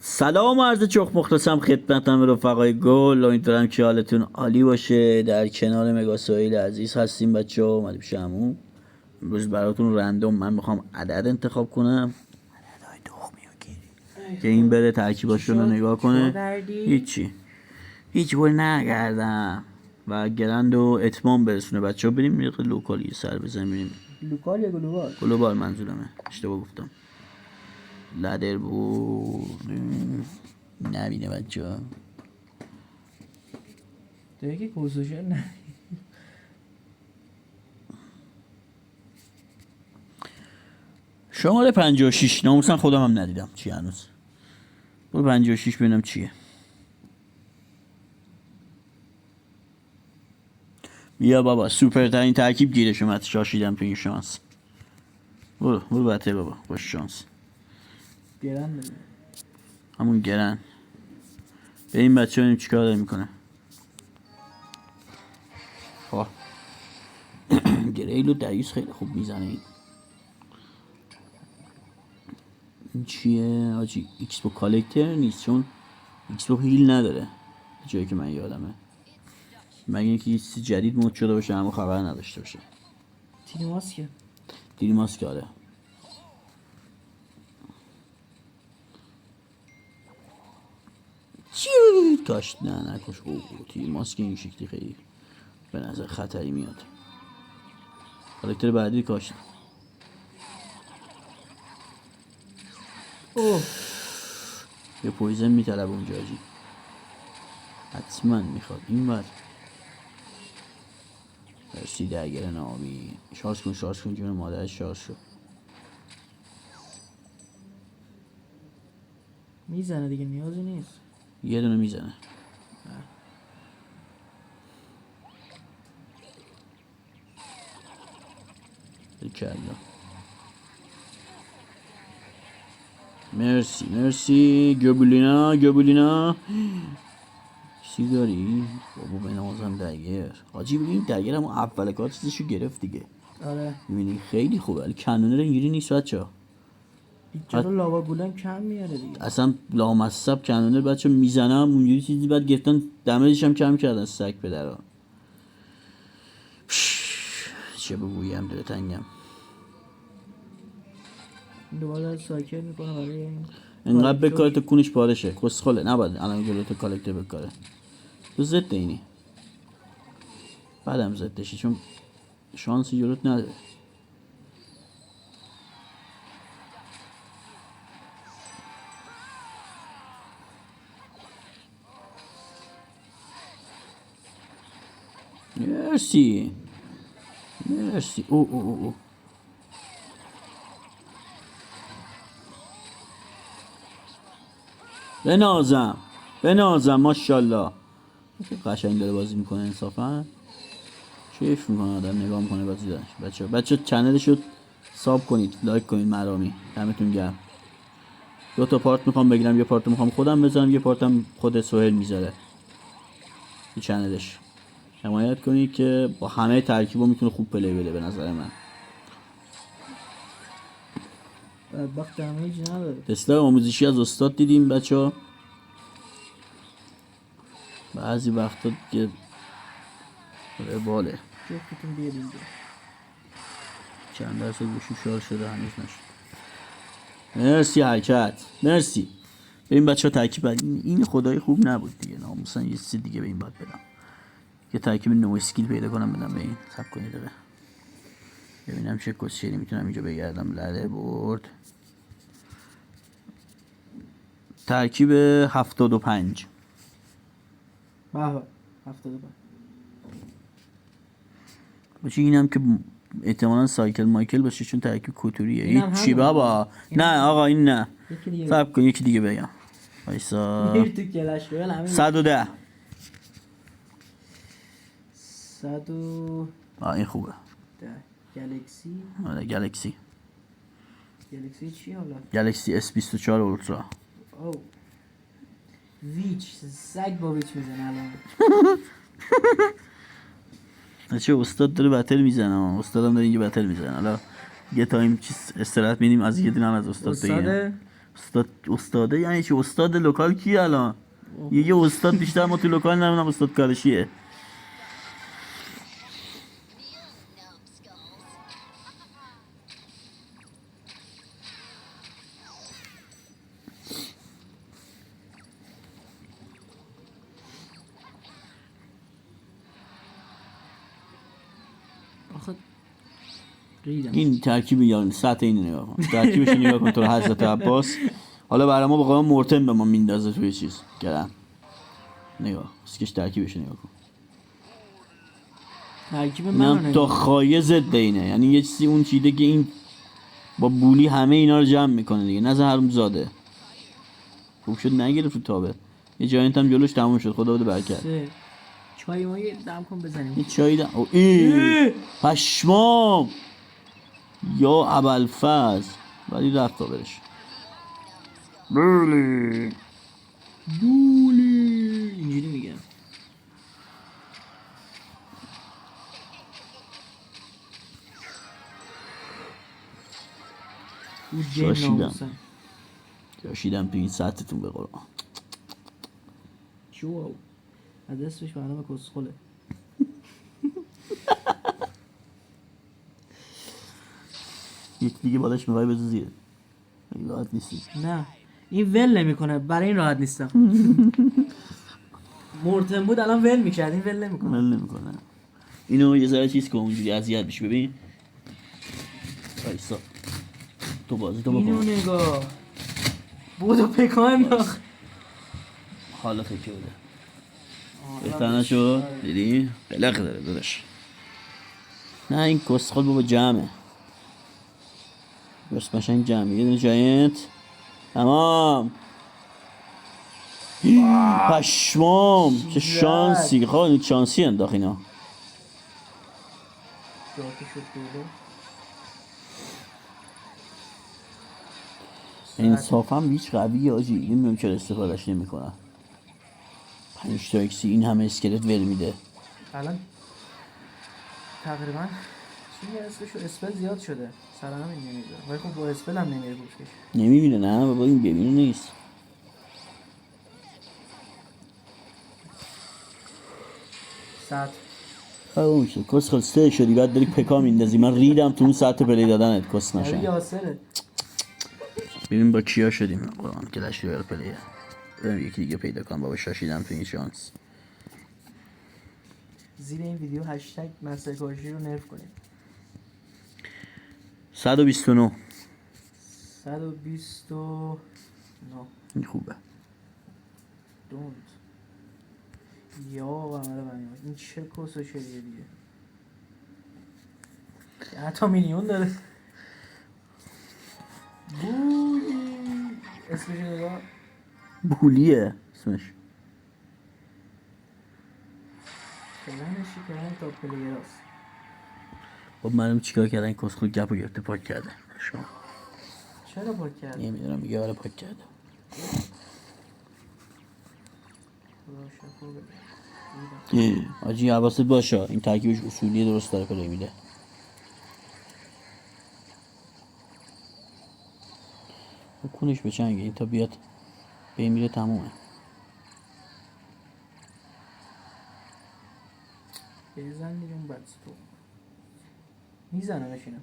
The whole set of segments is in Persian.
سلام و عرض چخ مخلصم خدمتم رفقای گل. امیدوارم که حالتون عالی باشه. در کنار مگاسایل عزیز هستیم بچه ها. اومدیم پیش عمو. امروز براتون رندوم من میخوام عدد انتخاب کنم، عددهای تخمی و گیری که این بره ترکیباشون رو نگاه کنه. هیچ بول نگردم و گرند و اتمام برسونه بچه ها. بریم یه لوکالی سر بزنیم. لوکال یا گلوبال؟ گلوبال منظورمه، اشتباه گفتم. لدر بود نبینه بچه ها. تو یکی کوسوشه نه شماره 56 ناموسن خودم هم ندیدم چی هنوز. برو 56 ببینم چیه. بیا بابا سوپر ترین ترکیب گیرش اومد. شاشیدم تو این شانس. برو بته بابا خوش شانس. گرن بده همون گرن. به این بچه ببینیم چیکار داره میکنه. خب گریلو دریوس خیلی خوب میزنه. این چیه آجی؟ ایکس بو کالکتر نیست چون ایکس بو هیل نداره جایی که من یادمه، مگه اینکه یه چیزی جدید مود شده باشه اما خبر نداشته باشه. تیری ماسکه دیری ماسک آره. چی کاش نه نکش. تیری ماسک این شکلی خیلی به نظر خطری میاد. کالکتر بعدی کاش. اوه یه پویزن میطلب اونجا جی حتما میخواد این بر برسی درگر نامی. شارژ کن جون مادرش شارژ شد. میزنه دیگه نیازی نیست. یه دونه میزنه. کلا مرسی گبولینا چی داری؟ بابا بنازم دگر حاجی. ببین دگر همون اول کار چیزشو گرفت دیگه. آره میبینی خیلی خوبه ولی کنونه رو اینجوری نیست بچه ها. چرا لاوا گولم کم میاره دیگه. اصلا لامصب کنونه بچه میزنم اونجوری چیزی بعد گرفتن دمیجش هم کم کردن سگ پدرها. چه بگویم دلتنگم. دوباره سایکل میکنه برای این انقدر بکاره تو کونش پارشه. کسخاله نباید الان جلوی کالکتر بکاره. تو ضد اینی بعدم ضدشی چون شانسی جلوت نداره. مرسی او بنازم ماشاءالله. قشنگ داره بازی میکنه انصافا. کیف میکنه آدم نگاه میکنه بازی داشت. بچه چنلشو ساب کنید، لایک کنید مرامی. دمتون گرم. 2 تا پارت میخوام بگیرم. یه پارت میخوام خودم بذارم، یه پارتم خود سهیل میذاره تو چنلش. حمایت کنید که با همه ترکیبا میتونه خوب پلی بده به نظر من. بدبخت دمیج نداره. تستای آموزشی از استاد دیدیم بچه. بعضی وقتا دیگه رواله. جفتتون بیاد اینجا. چند درصد گوشیم شارژ شده هنوز نشد. مرسی حرکت مرسی. به این بچه ها ترکیب این خدای خوب نبود دیگه. ناموسن یه چیز دیگه به این باید بدم. یه ترکیب نو اسکیل پیدا کنم بدم به این. سب کنید داره ببینم چه کسشیری میتونم اینجا بگردم. لده برد ترکیب 75. بابا 75 باشه. اینم که احتمالاً سایکل مایکل باشه چون ترکیب کوتوریه. اینم هیچ چی همونه. بابا. نه آقا این نه. یکی دیگه صبر کن یکی دیگه بگم. وایسا. میری تو کلش رویال همین 110. 100 این خوبه. گلکسی. آره گلکسی چی حالا؟ گلکسی S24 اولترا. او ویچ سگ با ویچ میزنه الان. چه استاد داره بتل میزنه. استادم داره اینجا بتل میزنه. حالا یه تایم چیز استراحت میدیم از یه دونه از استاد بگیریم. استاده یعنی چی؟ استاد لوکال کی الان؟ یه استاد بیشتر ما تو لوکال نمیدونم استاد کارشیه. آخه ریدم. این ترکیب یارن سطح این نگاه کن، ترکیبش نگاه کن تو حضرت عباس. حالا برای ما بقیه مرتم به ما میندازه توی چیز گرم. نگاه اسکش ترکیبش نگاه کن. ترکیب این منو هم تا نگاه. خایه ضد اینه، یعنی یه چیزی اون چیده که این با بولی همه اینا رو جمع میکنه دیگه. نظر حروم زاده خوب شد نگرفت تو تابه. یه جاینت هم جلوش تموم شد، خدا بده برکت. چای ما یه دم کن بزنیم. یه چایی دم او ای پشمام یا ابوالفضل ولی رفت تا برش. بولی اینجوری میگم. او جن شاشیدم. ناموسن. جاشیدم تو این سطحتون به قرآن. جو از اسمش معلومه کسخله. یک دیگه بالش میخوای بزن زیره این راحت نیستی. نه این ول نمیکنه، برای این راحت نیستم. مرتم بود الان ول میکرد، این ول نمیکنه. مل نمیکنه. اینو یه ذره چیز کن اونجوری اذیت میشه. ببین وایسا تو بازی تو اینو بکن. نگاه بودو پکان انداخت. حالا تکه بده بهتر نشد دیدی؟ قلق داره داداش. نه این کسخال بابا جمعه بس قشنگ جمعه. یه دونه جاینت تمام. پشمام چه شانسی. خواه این شانسی انداخت اینا. جاکه شد دوله. انصافا هیچ قویه آجی. نمیدونم چرا استفادهش نمیکنن. 5 تا اکسی این همه اسکلت ول میده. الان تقریبا چی میگه اسمشو اسپل زیاد شده سر همین نمیده، ولی خب با اسپل هم نمیره گوشش. نمیبینه نه بابا این ببینه نیست. ساعت اون شد کس خلسته شدی بعد داری پکا میندازی. من ریدم تو اون ساعت پلی دادنت کس یعنی نشن. یاسره. ببین با کیا شدیم قرآن کلش رویال پلیه. بریم یکی دیگه پیدا کنم بابا شاشیدم تو این شانس. زیر این ویدیو هشتگ مسکاشی رو نرف کنیم. 129 129 این خوبه. دونت یا عمل بنیان. این چه کس و شریه دیگه. حتی میلیون داره. بولی اسمش نگاه. بولیه اسمش. کلنشی کلن تا پلیر هست. خب معلوم چیکار کردن این کس خود گپ و گرفته پاک کرده. شما چرا پاک کرد؟ نمیدونم میگه آره پاک کرده. خدا شکر بده. آجی حواست باشه این ترکیبش اصولی درست داره پلی میده. کنش به چنگه این تا بیاد به این میره تمومه. بزن دیگه اون بچه تو میزنه بشینم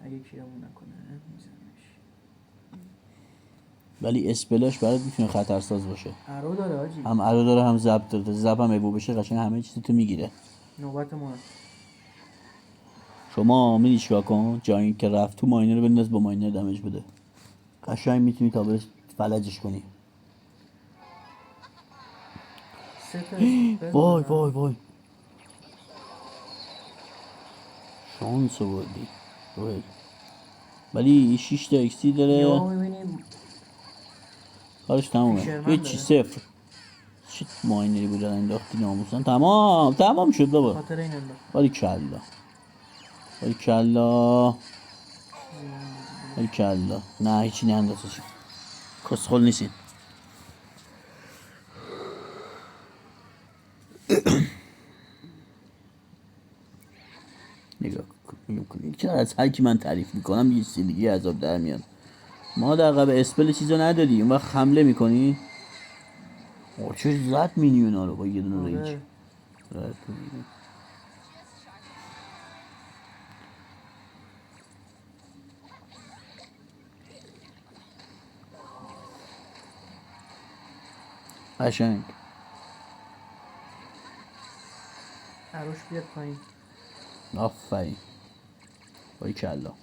اگه کیرمون نکنه میزنمش. ولی اسپلاش برات میتونه خطرساز باشه. ارو داره آجی. هم ارو داره هم ضبط داره. ضبط هم ایبو بشه قشنگ همه چیزی تو میگیره. نوبت ما. شما میدی چیکار کن جای این که رفت تو ماینر رو بنداز با ماینر دمج بده. قشنگ میتونی تا برس فلجش کنی. وای وای وای شانس آوردی روهل. ولی 6 تا اکسی یا داره میبینیم کارش تمومه. فیشرمن هیچی داره. صفر. چه ماینری بود الان انداختی ناموسن. تمام شد بابا. خاطر این انداخت. باری کلا باری کلا باری کلا. نه هیچی نندازش کسخل نیستین. نگاه کن چرا از هر کی من تعریف میکنم یه چیز دیگه عذاب در میاد. ما در قبل اسپل چیزا نداری اون وقت حمله میکنی. چه زد مینیونا رو با یه دونه ریج. آره. قشنگ. عروش بیاد پایین. آفرین. باری کلا.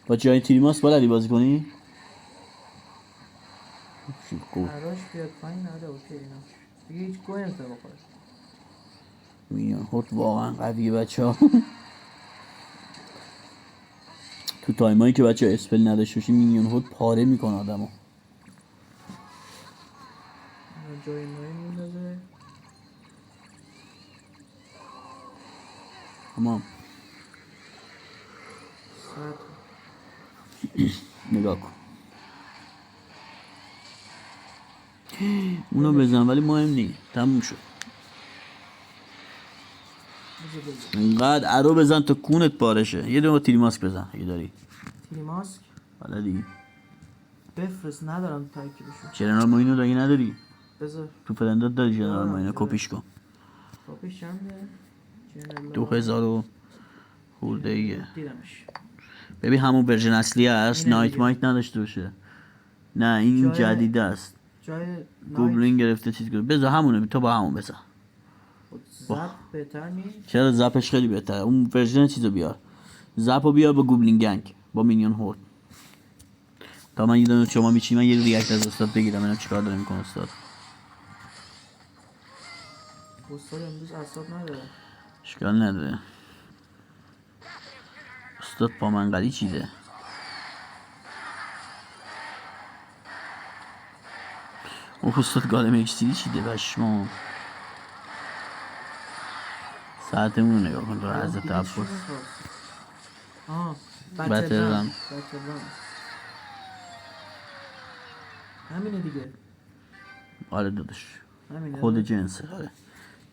با جای تیریماس بلدی بازی کنی؟ خوب. عروش بیاد پایین. آره اوکی اینا دیگه هیچ گوی نمیتونه بخوره. مینیون هورد واقعا قویه بچه ها. تو تایمایی که بچه ها اسپل نداشته باشی مینیون هورد پاره میکنه آدمو. جای نوعی میندازه. تمام. ساعت نگاه کن. اونو بزن ولی مهم نیست. تموم شد. اینقدر ارو بزن تا کونت پارشه. یه دونه تیری ماسک بزن اگه داری. تیری ماسک حالا دیگه بفرست ندارم ترکیبشو. جنرال موینو دیگه نداری؟ بذار تو فرندات داری جنرال دارم، موینو دارم. کپیش کن. کاپیش چنده؟ 2000 و خورده ایه. دیدمش. ببین همون ورژن اصلی هست. اینه نایت دیگه. مایت نداشته باشه. نه این جای- جدید است. جای گوبلین گرفته چیز گرفته. بذار همونه تو با همون بزن. زب بهتر نیست. چرا زپش خیلی بهتره. اون ورژن چیزو بیار. زپو بیار با گوبلین گنگ با مینیون هورد. تا من یه دونه شما میچی من یه ریاکت از استاد بگیرم ببینم چیکار داره میکنه استاد. استاد امروز اعصاب نداره. اشکال نداره. استاد پامنقلی چیده. او استاد گالم اکسیری چیده بشمام. ساعتمون رو نگاه کن تو حضرت عباس. آه بتل بتل رم. رم. همینه دیگه. آره داداش همینه. خود جنسه. آره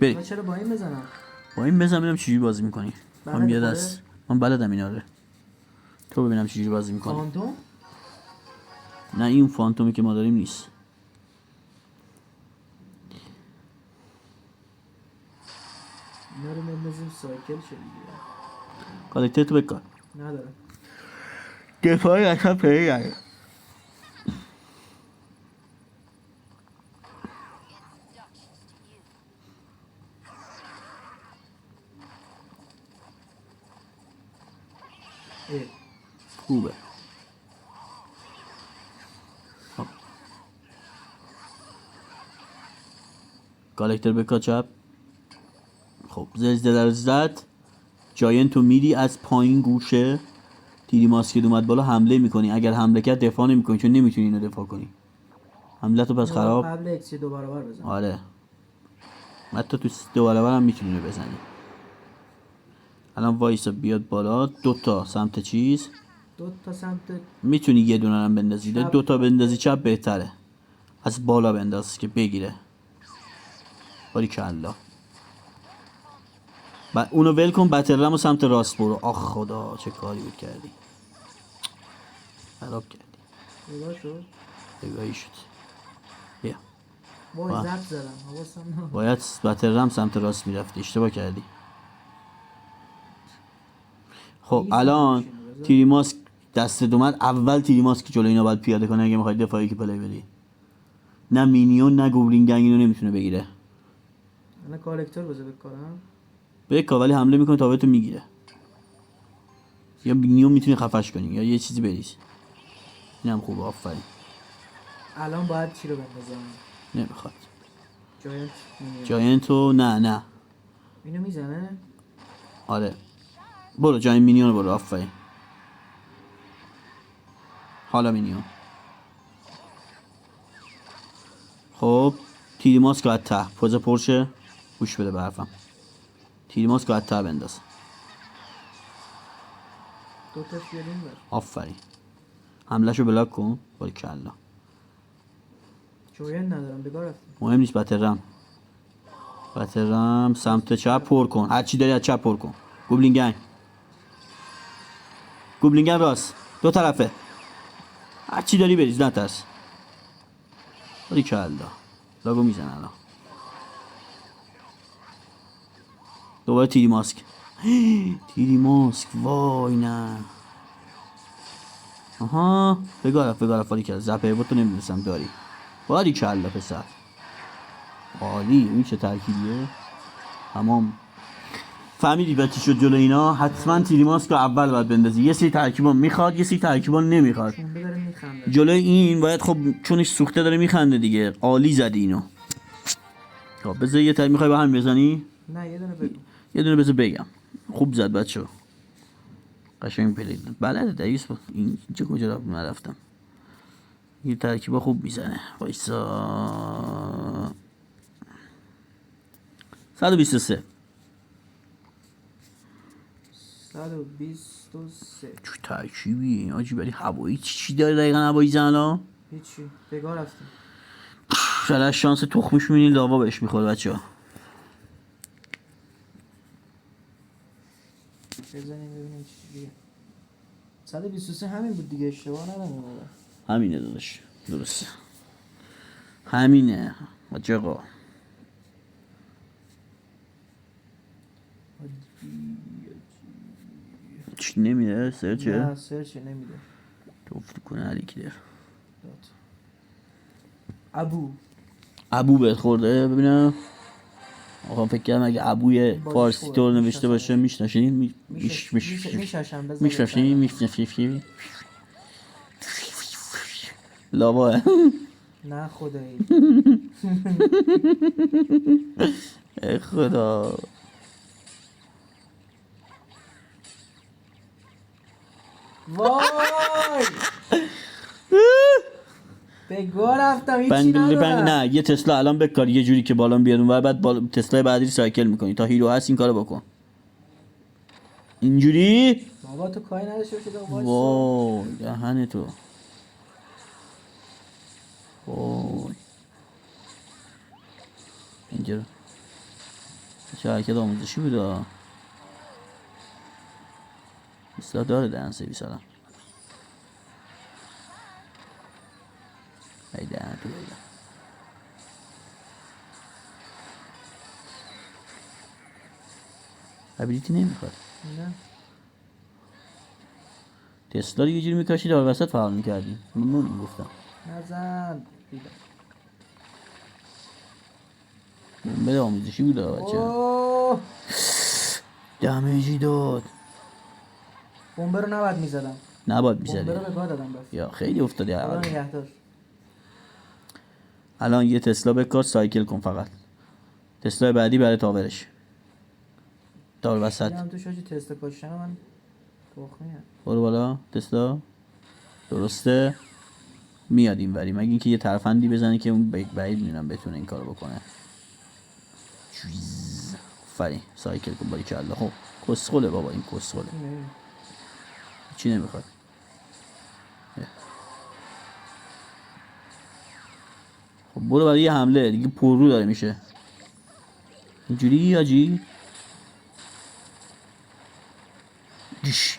بریم من چرا با این بزنم؟ با این بزن ببینم چجوری بازی میکنی. من بلد یه خوده؟ دست من بلدم این. آره تو ببینم چجوری بازی میکنی. فانتوم؟ نه این فانتومی که ما داریم نیست. اینا رو بندازیم سایکل شه دیگه. کالکتر تو بکار. ندارم. دفاعی اصلا پیری گره. اه. خوبه. خب. کالکتر بکا چپ. خب زلزله رو زد. جاینتو میری از پایین گوشه تیری ماسکت اومد بالا حمله میکنی. اگر حمله کرد دفاع نمیکنی چون نمیتونی اینو دفاع کنی. حمله تو پس خراب. قبل اکسی 2 برابر بزن. آره حتی تو 2 برابر هم میتونی اینو بزنی. الان وایسا بیاد بالا. دوتا سمت چیز 2 تا سمت میتونی یه دونه هم بندازی. چپ. 2 تا بندازی چپ بهتره. از بالا بنداز که بگیره. باری کلا اونو ول کن. بتل رم و سمت راست برو. آخ خدا چه کاری بود کردی. خراب کردی. پیدا شد. بگاهی شد. بیا وای واه. زب زدم حواسم نبود. باید بتل رم سمت راست میرفتی. اشتباه کردی. خب میزنم الان میشینه، بذار. تیری ماسک دستت اومد. اول تیری ماسک جلوی اینا باید پیاده کنه اگه میخوای دفاعی که پلی بدی. نه مینیون نه گوبلین گنگ اینو نمیتونه بگیره. الان کالکتور بذار بکنم. بکا ولی حمله میکنه تا بهتو میگیره. یا مینیون میتونی خفش کنی یا یه چیزی بریز. اینم خوبه. آفرین. الان باید چی رو بندازم؟ نمیخواد. جاینت مینیون. جاینتو نه اینو میزنه؟ آره برو جاین مینیون برو. آفرین. حالا مینیون. خب تیری ماسک از ته پوز پرشه. گوش بده به حرفم. تیری ماسک از ته بنداز. 2 تاش بیاریم بر. آفرین. حملهشو بلاک کن. باری کلا جاینت ندارم بگاه رفتم. مهم نیست. بترم سمت چپ پر کن. هرچی داری از چپ پر کن. گوبلین گنگ گوبلینگن راست. دو طرفه. هر چی داری بریز نترس. باری کلا. لاگو میزنه الان. دوباره تیری ماسک. تیری ماسک. وای نه. آها بگارف فاری کرد. زپه بود تو نمیدونستم داری. باری کلا پسر. عالی. این چه ترکیبیه؟ تمام. فهمیدی بچه شد جلو اینا؟ حتما تیری ماسک رو اول باید بندازی. یه سری ترکیبا میخواد، یه سری ترکیبا نمیخواد. جلوی این باید خب چونش سوخته داره میخنده دیگه. عالی زدی اینو. خب بذار یه تر میخوای با هم بزنی؟ نه یه دونه بگو. یه دونه بذار بگم. خوب زد بچه. قشنگ پلید. بلده دریس بود. اینجا کجا رفتم. یه ترکیبا خوب میزنه. وایسا. 123. 123. چه ترکیبی آجی برای هوایی چی داره دقیقا هوایی زن هیچی بگاه رفتیم. شاید از شانس تخمش میبینی لاوا بهش میخوره بچه ها. بزنیم ببینیم چیه. 123 همین بود دیگه اشتباه ندارم. همینه داداش درسته. همینه بچه آقا. چی نمیده سرچه؟ نه سرچه نمیده. توفت کنه علیکی در ابو بهت خورده ببینم. آقا فکر کردم اگه ابوی فارسی طور نوشته باشه میشناشین میشناشین لاواه. نه خدایی. ای خدا. وای بگاه رفتم هیچی ندارم. نه یه تسلا الان بکار یه جوری که بالام بیاد اونور بعد تسلا بعدی سایکل میکنی تا هیرو هست این کارو بکن اینجوری. بابا تو کاری نداشته باشه. وای دهن تو. وای اینجا چه حرکت آموزشی بوده. اصلا داره دهن سرویس الان. ای دهن تو بایدم. ابیلیتی نمیخواد. نه تسلا رو یه جوری میکاشی دار وسط فعال میکردی. من گفتم نزن. بده آموزشی بوده بچه. دمیجی داد. بمبه رو نباید میزدم. نباید میزدی. بمبه رو بگاه دادم بس. یا خیلی افتادی الان نگهدار. الان یه تسلا بکار سایکل کن فقط. تسلا بعدی برای تاورش. دار وسط. دیدم تو شاید تسلا کاشتن من تخمیه. برو بالا تسلا. درسته. میاد این وری مگه اینکه یه ترفندی بزنه که اون بعید میدونم بتونه این کارو بکنه. فری سایکل کن باری کلا. خب کسخله بابا این کسخله. چی نمیخواد. خب برو برای یه حمله دیگه پررو داره میشه. اینجوری آجی.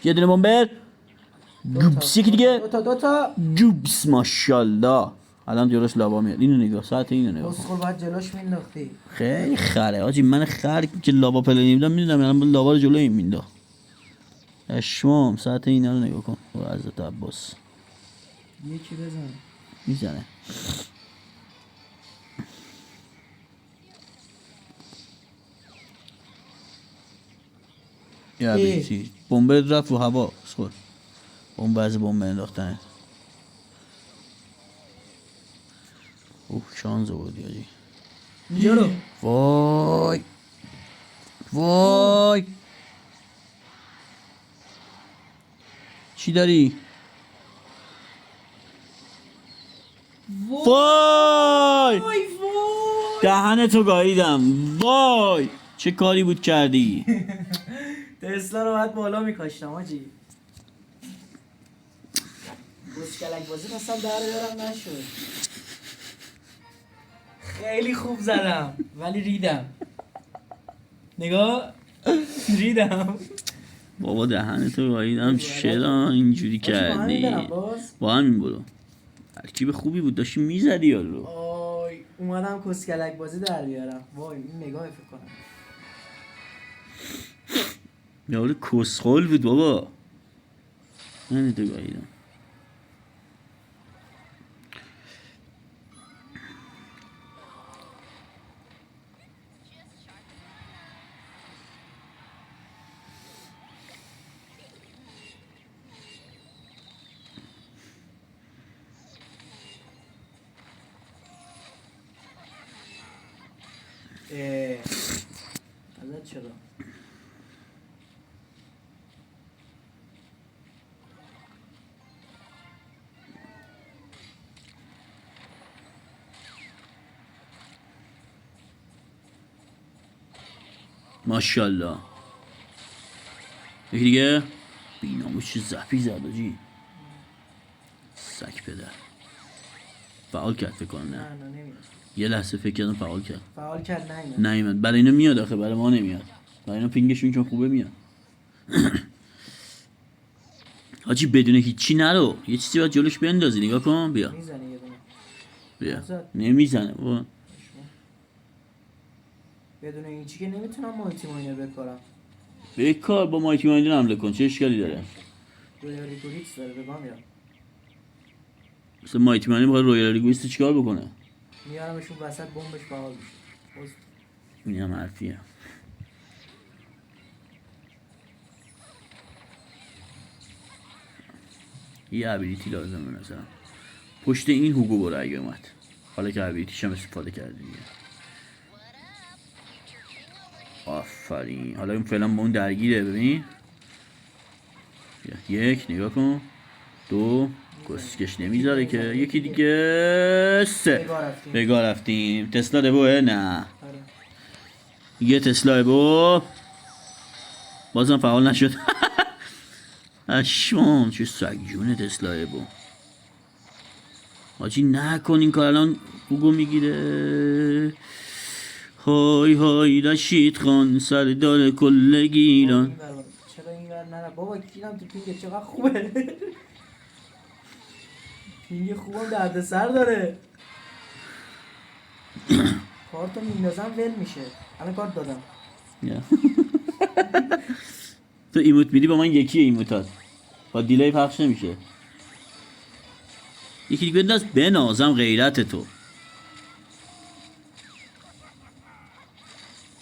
یه دونه بمبر. جوبس یکی دیگه. دوتا جوبس ماشاءالله. الان جلوش لاوا میاد. اینو نگاه ساعت اینو نگاه. اسکول باید جلوش مینداختی. خیلی خره آجی من خر که لاوا پلنی بودم میدونم الان لاوا رو جلوی این مینداخت. اشمام ساعت اینا رو نگاه کن. برو حضرت عباس. یکی بزن. میزنه. یا بیتی بمب رفت رو هوا اسکول. بمب از بمب انداختن. شانز بودی آجی. اینجا رو. وای چی داری؟ وای دهنتو گاییدم. وای چه کاری بود کردی. تسلا رو باید بالا میکاشتم آجی. بسکلک بازی خواستم در بیارم نشد. خیلی خوب زدم ولی ریدم. نگاه ریدم. بابا دهنتو گاییدم چرا اینجوری با همین برم کردی؟ باز. با همین برو. ترکیب خوبی بود داشتی میزدی یارو. آی اومدم کسکلک بازی در بیارم. وای این نگاه فکر کنم. یارو کسخل بود بابا. من تو گاییدم. ازت چرا؟ ماشاءالله. یکی دیگه بیناموس چه زفی زد آجی. سک پدر. فعال کرد فکر کنم. نه نمیاد. یه لحظه فکر کردم فعال کرد. فعال کرد نیومد. برای اینا میاد آخه برای ما نمیاد. برای اینا پینگشون چون خوبه میاد. حاجی بدون هیچی نرو. یه چیزی باید جلوش بندازی. نگاه کن بیا. میزنه یه دونه. بیا. نمیزنه بابا. بدون هیچی که نمیتونم مایتی ماینر بکارم. بکار با مایتی ماینر حمله کن. چه اشکالی داره؟ رویال ریگوریکس داره بگم یا. مثلا مایتی ماینر باید رویال ریگوریکس چیکار بکنه؟ میارمشون وسط بمبش فعال میشه. این هم حرفیه. یه ابیلیتی لازمه مثلا. پشت این هوگو برو اگه اومد. حالا که ابیلیتیش هم استفاده کردی دیگه. آفرین. حالا این فعلا با اون درگیره ببین. یک نگاه کن. دو کسکش نمیذاره که. یکی دیگه سه. بگاه رفتیم. تسلا دبوه نه. یه تسلا بو. بازم فعال نشد. اشمام چه سگجونه تسلا بو. حاجی نکن این کار الان بوگو میگیره. های های رشید خان سردار کل گیلان. چرا این ور نره بابا کیرم تو پینگ چقدر خوبه. پینگ خوبم درد سر داره. کارتو میندازم ول میشه. الان کارت دادم. تو ایموت میدی با من یکیه ایموتات. با دیلی پخش نمیشه. یکی دیگه بنداز بنازم غیرت تو.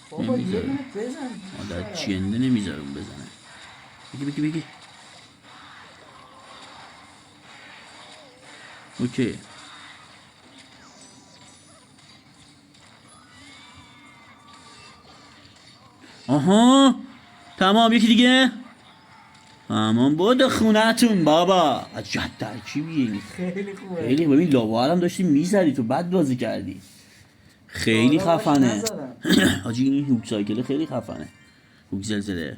بابا یه دونه بزن. مادر چینده نمیذارم بزنه. بگی. اوکی. آها تمام. یکی دیگه تمام. بود خونتون بابا. عجب ترکیبیه. خیلی خوبه. خیلی ببین لاوارم داشتی میزدی تو بد بازی کردی. خیلی خفنه. حاجی این هوک سایکل خیلی خفنه. هوک زلزله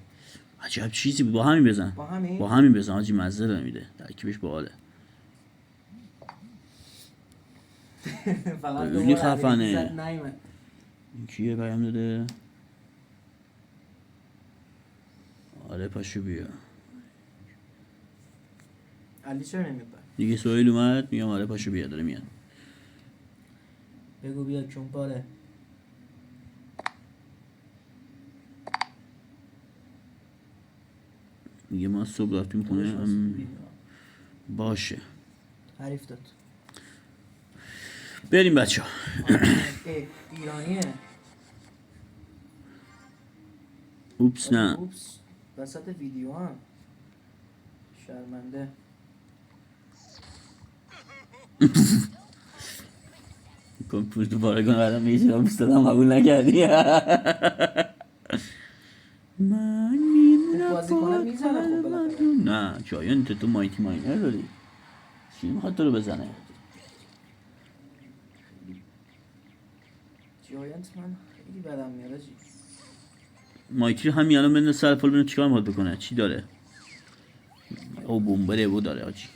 عجب چیزی بود. با همین بزن. با همین بزن حاجی مزه داره میده. ترکیبش باحاله. خیلی خفنه. این کیه پیام داده؟ آره پاشو بیا. علی چرا نمیاد؟ دیگه سویل اومد میگم آره پاشو بیا داره میاد. بگو بیا چون پاره. میگه ما صبح رفتیم خونه. باشه حریف داد. بریم بچه ها. ایرانیه. اوپس نه. اوپس وسط ویدیو هم شرمنده. پول تو بارگان قدم میشیرم بستدم قبول نکردی. من میدونم بازی کنه میزنه خوب بالاخره. نه جایان تو مایتی ماینر داری. چی میخواد تو رو بزنه؟ جایانت من خیلی بدم میاد آجی. مایتی رو همین الان بنداز سر پل ببینم چیکار میخواد بکنه. چی داره؟ او بمبره او داره آجی.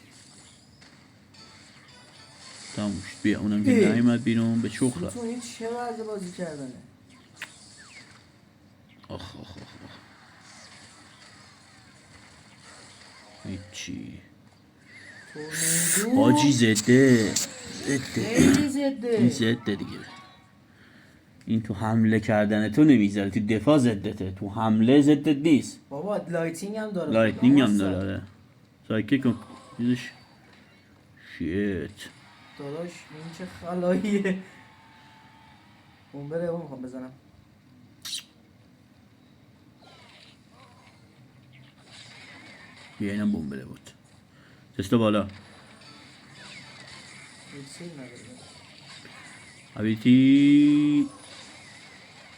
تموم شد. بیا اونم که نیومد بیرون به چخ رفت. تو این چه وضع بازی کردنه؟ آخ. چی تورنیدو حاجی زده خیلی این زده. زده دیگه. این تو حمله کردن تو نمیذاره، تو دفاع زدته، تو حمله زدت نیست. بابا لایتینگ هم داره. لایتنینگ هم خدا داره. سایکیک کن چیزش. شیت داداش این چه خلاییه. اون بره اون میخوام بزنم. بیا اینم بمبله بود. تستا بالا. اکسیر نداره. ابیلیتی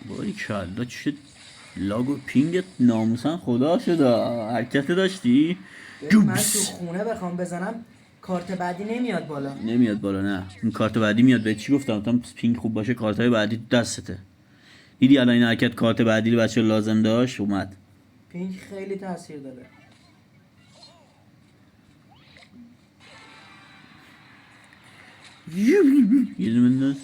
باری کلا چه لاگ و پینگت ناموسن خدا شده. حرکت داشتی؟ ببین من تو خونه بخوام بزنم کارت بعدی نمیاد بالا. نمیاد بالا. نه این کارت بعدی میاد. به چی گفتم؟ تا پینگ خوب باشه کارت های بعدی تو دستته. دیدی الان این حرکت کارت بعدی رو بچه لازم داشت اومد. پینگ خیلی تاثیر داره. یه دونه بنداز.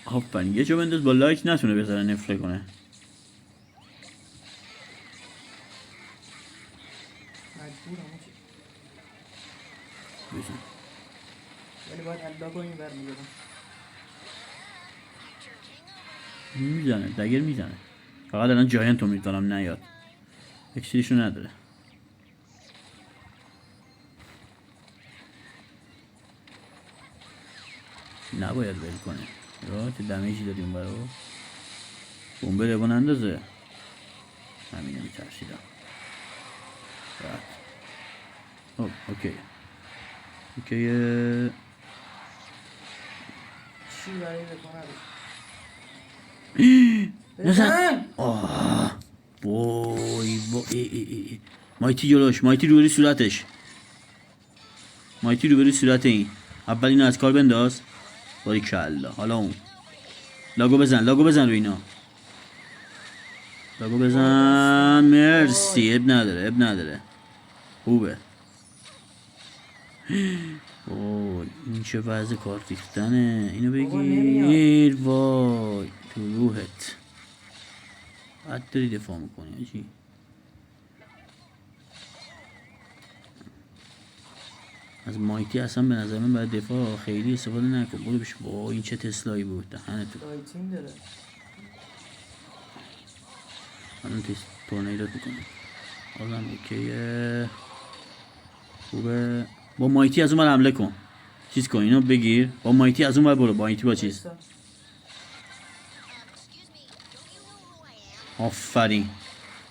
آفرین یه جا بنداز با لایک نتونه بزنه نفره کنه. مجبورم آجی. بزن. ولی باید الاگو این ور میگردم. میزنه دگر میزنه. فقط الان جاینت رو میدارم نیاد. اکسیریشو نداره. نباید ول کنه. یا چه دمیجی دادیم برای بمبه روان اندازه. همینه میترسیدم. راحت. اوکی. اوکی. چی برای بکنه نزن. آه وای وای. مایتی جلوش. مایتی روبروی صورتش. مایتی روبروی صورت این. اول اینو از کار بنداز. باری کلا. حالا اون لاگو بزن. لاگو بزن رو اینا. لاگو بزن. مرسی. اب نداره. اب نداره. خوبه. وای این چه وضع کار ریختنه. اینو بگیر. وای تو روحت. بعد داری دفاع میکنی چی؟ از مایتی اصلا به نظر من باید دفاع خیلی استفاده نکن. برو بشه. وای این چه تسلایی بود دهنه تو. لایتینگ داره. الان تورنیدوت میکنه. حالا اوکیه. خوبه. با مایتی از اون ور حمله کن. چیز کن اینو بگیر. با مایتی از اون ور برو. با مایتی با چیز. آفرین.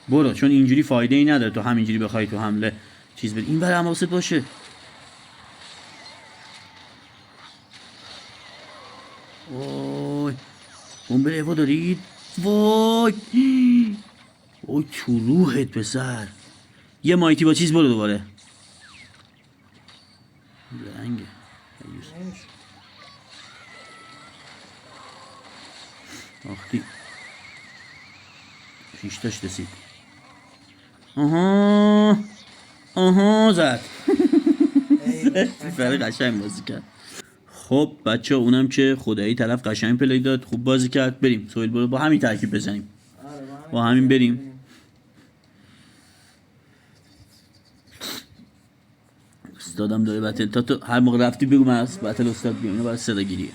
برو چون اینجوری فایده ای نداره تو همینجوری بخوای تو حمله چیز بری. این ور حواست باشه. وای بمب ایوا دارید. وای وای تو روحت پسر. یه مایتی با چیز برو دوباره. زنگه نمیشه. آختی شیشتاش رسید. آها آها زد. فرق قشنگ بازی کرد. خب بچه اونم که خدایی طرف قشنگ پلی داد. خوب بازی کرد. بریم سویل برو با همین ترکیب بزنیم. با همین بریم. استادم داره بتل. تا تو هر موقع رفتی بگو من از بتل استاد بیام. اینو برای صدا گیریه.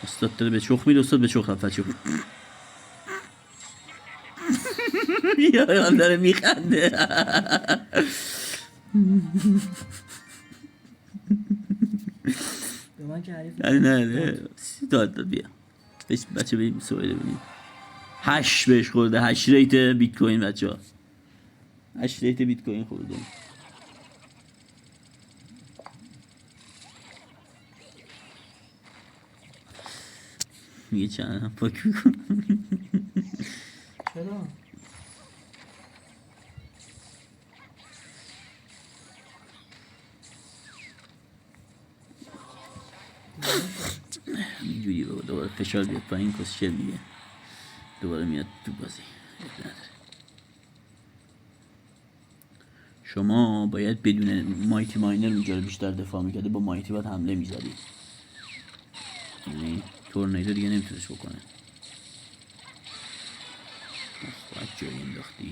استاد داره به چخ میره. استاد به چخ رفت چخ. یا هم داره میخنده. به من که حریف نه داد بیا. بهش بچه بریم سویل ببینیم. 8 بهش خورده. 8 ریت بیت کوین بچه ها. 8 ریت بیت کوین خورده. میگه چند هم پاک میکنم. چرا؟ اینجوری بابا دوباره فشار بیاد پایین کسشر میگه. دوباره میاد تو بازی. شما باید بدون مایتی ماینر اونجا رو بیشتر دفاع میکرده. با مایتی باید حمله میزدی. تورنیدو دیگه نمیتونست بکنه. باید جایی انداختی.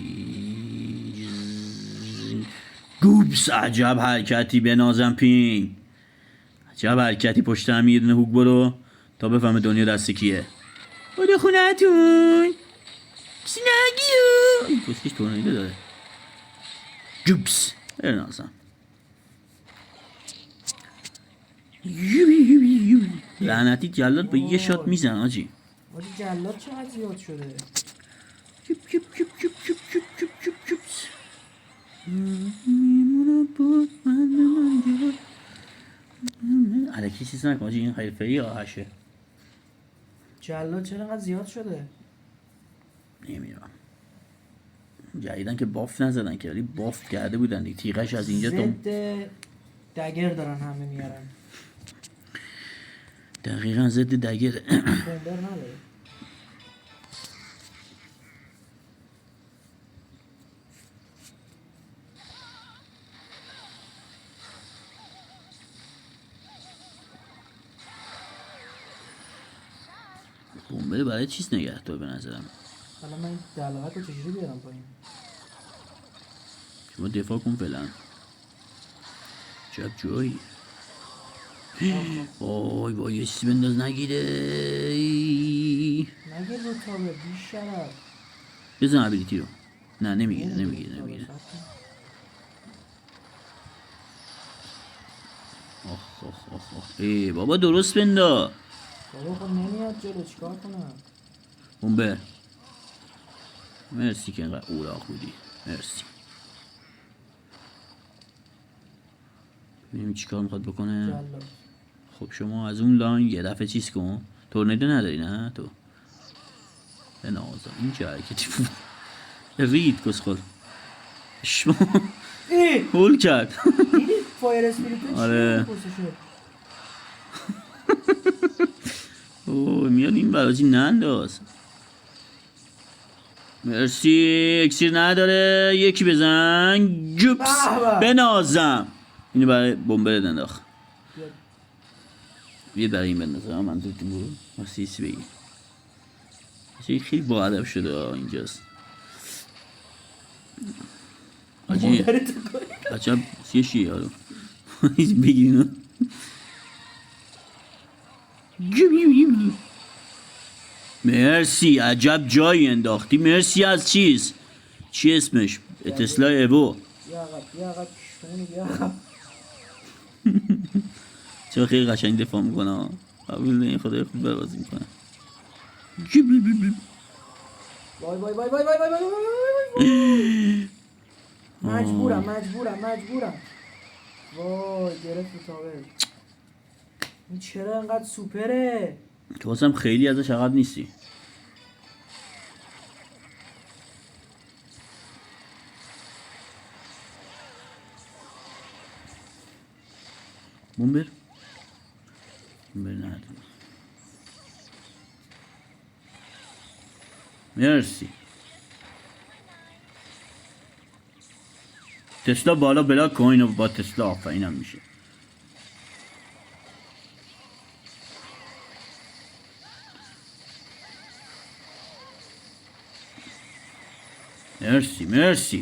گوبس. عجب حرکتی بنازم پینگ. عجب حرکتی. پشت هم یه دونه هوک برو تا بفهمه دنیا دست کیه. بودو خونه تون سنگیو. این کسکش تورنیدو داره. گوبس بنازم. لعنتی جلاد با یه شات میزن آجی. آجی جلاد چقدر زیاد شده. چوب چوب چوب چوب چوب چوب چوب چوب چوب. الکی چیز نکن آجی. این حرفه‌ای آهشه. جلاد چرا انقدر زیاد شده؟ نمیدونم. جدیدن که بافت نزدن که ولی بافت کرده بودن دیگه. تیغش از اینجا تا ضد دگر دارن همه میارن. دقیقا ضد دگره. بمبر نداره. بمبه برای چیز نگه دار به نظرم. حالا من این دلغت رو چجوری بیارم پایین؟ شما دفاع کن فعلا. جب جایی. وای وای یه چیزی بنداز نگیره. نگیر رو تابه بی شرف. بزن ابیلیتی رو. نه نمیگیره. آخ آخ آخ آخ. ای بابا درست بندا. بابا خب نمیاد جلو چیکار کنم؟ بمبه. مرسی که اینقدر اوراق بودی. مرسی. ببینیم چیکار میخواد بکنه. جلاد. خب شما از اون لاین یه دفعه چیز کن. تورنیدو نداری نه تو؟ به نازم این چه حرکتی بود. رید کسخل. شما هول کرد. دیدی فایر اسپریتو آره. چیه شد؟ اوه میاد این براجی ننداز. مرسی. اکسیر نداره. یکی بزن. جوپس. بنازم. اینو برای بمبر انداخت. بیاد برای این بندازم. من تو برو مسیسی بگی. خیلی با ادب شده اینجاست. آجی عجب سیشی یارو. بگیرینو. مرسی. عجب جایی انداختی. مرسی از چیز چی اسمش؟ تسلا ایوو. بیا عقب بیا عقب. چرا خیلی قشنگ دفاع میکنه. قبول نه خدای خوب بازی میکنه. وای وای وای وای وای وای وای. مجبورم. وای گرفت تاور. این چرا انقدر سوپره؟ تو هم خیلی ازش عقب نیستی. بمبر نه. مرسی. تسلا بالا بلاک کن. اینو با تسلا آفرینم میشه.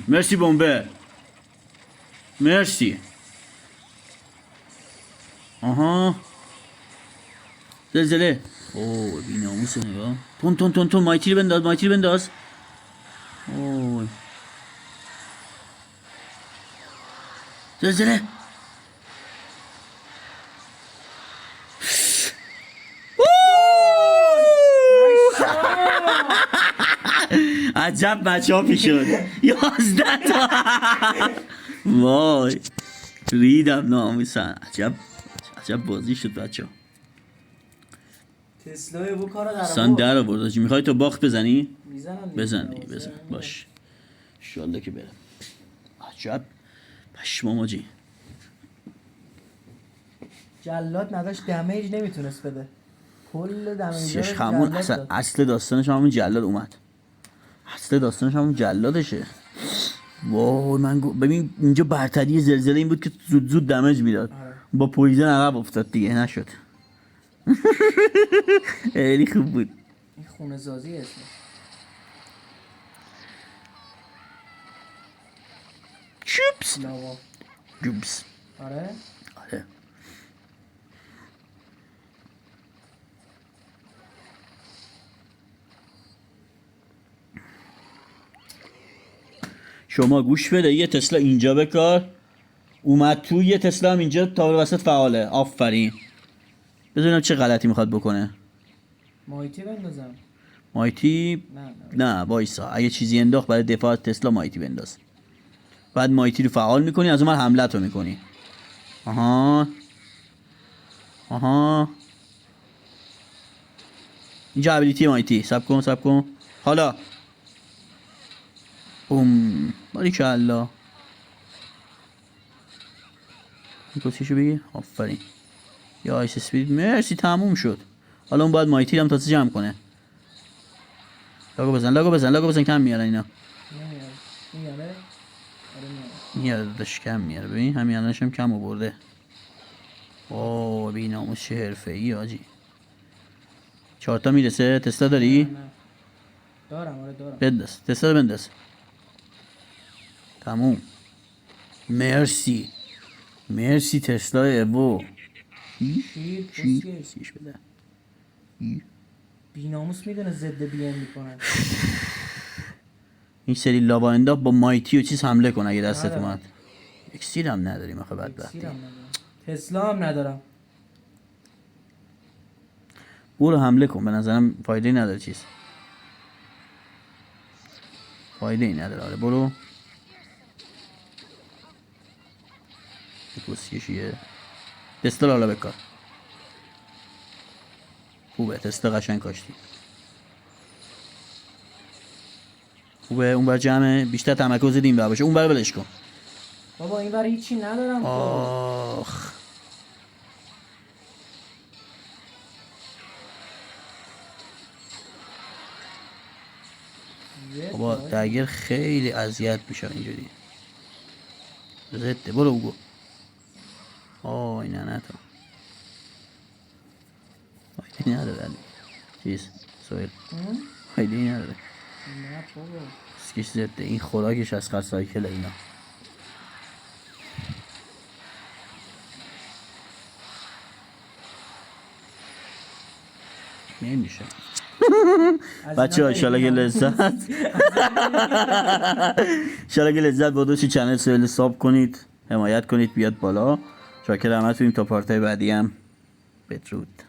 مرسی بمبه. مرسی. آها زلزله. اوه بی ناموسه نگاه. تون مایتی رو بنداز. اوه زلزله. عجب مچاپی شد. 11 تا. وای ریدم ناموسن. عجب بازی شد بچه. تسلا بو کارو سن در آورد. چی میخوای تو باخت بزنی؟ بزن باش. انشالله که برم. عجب پشمام آجی. جلاد نداشت دمیج نمیتونست بده. کل دمیج سیش همون اصل داستانش همون جلاد اومد. اصل داستانش همون جلادشه. وای من ببین اینجا برتری زلزله این بود که زود دمیج میداد. با پویزن عقب افتاد دیگه نشد. خیلی خوب بود. این خونه سازی اسمش. چوپس لاوا. چوپس. آره. آره. شما گوش بده، یه تسلا اینجا بکار، اومد تو، یه تسلا هم اینجا تا وسط فعاله. آفرین. بذاریم چه غلطی میخواد بکنه. مایتی بندازم. مایتی نه وایسا، اگه چیزی انداخت برای دفاع از تسلا مایتی بنداز. بعد مایتی رو فعال میکنی، از اون حمله رو میکنی. آها آها اینجا ابیلیتی مایتی. سب کن حالا بوم. باریکالله. این کسیشو بگی. آفرین. یا آیس اسپید. مرسی تموم شد. حالا اون باید مایتی هم تازه جمع کنه. لاگو بزن کم میارن اینا. میاره. آره میاره داشت کم میاره. ببین همین الانش هم کم آورده. اوه بی‌ناموس چه حرفه‌ای آجی. 4 تا میرسه. تسلا داری؟ نه. دارم. آره دارم. بنداز تسلا رو بنداز. تموم. مرسی تسلا اوو. چیش بده. بی‌ناموس میدونه ضد بی ام میکنن. این سری لاوا انداخت با مایتی و چیز حمله کن اگه دستت ندارم. اومد. اکسیر هم نداریم آخه بدبختی. اکسیرم ندارم. تسلا هم ندارم. برو حمله کن، به نظرم فایده نداره چیز. فایده ای نداره. آره برو. کسیشیه. تسلا حالا بکار. خوبه تسلا قشنگ کاشتی. خوبه اون بر جمعه بیشتر تمرکز دیم باشه. اون بر ولش کن. بابا این بر هیچی ندارم. آخ بابا درگیر خیلی اذیت میشه اینجوری. زده برو بگو. آه این نه تو فایده نداره علی. چیز سویل فایده نداره. نه بابا. اسکش زده. این خوراکش از خرسایکل اینا نمیشه. بچه ها انشالله که لذت بادوشی چنل سویل ساب کنید، حمایت کنید، بیاد بالا. شاکر همتونیم تا پارتای بعدی هم. بدرود.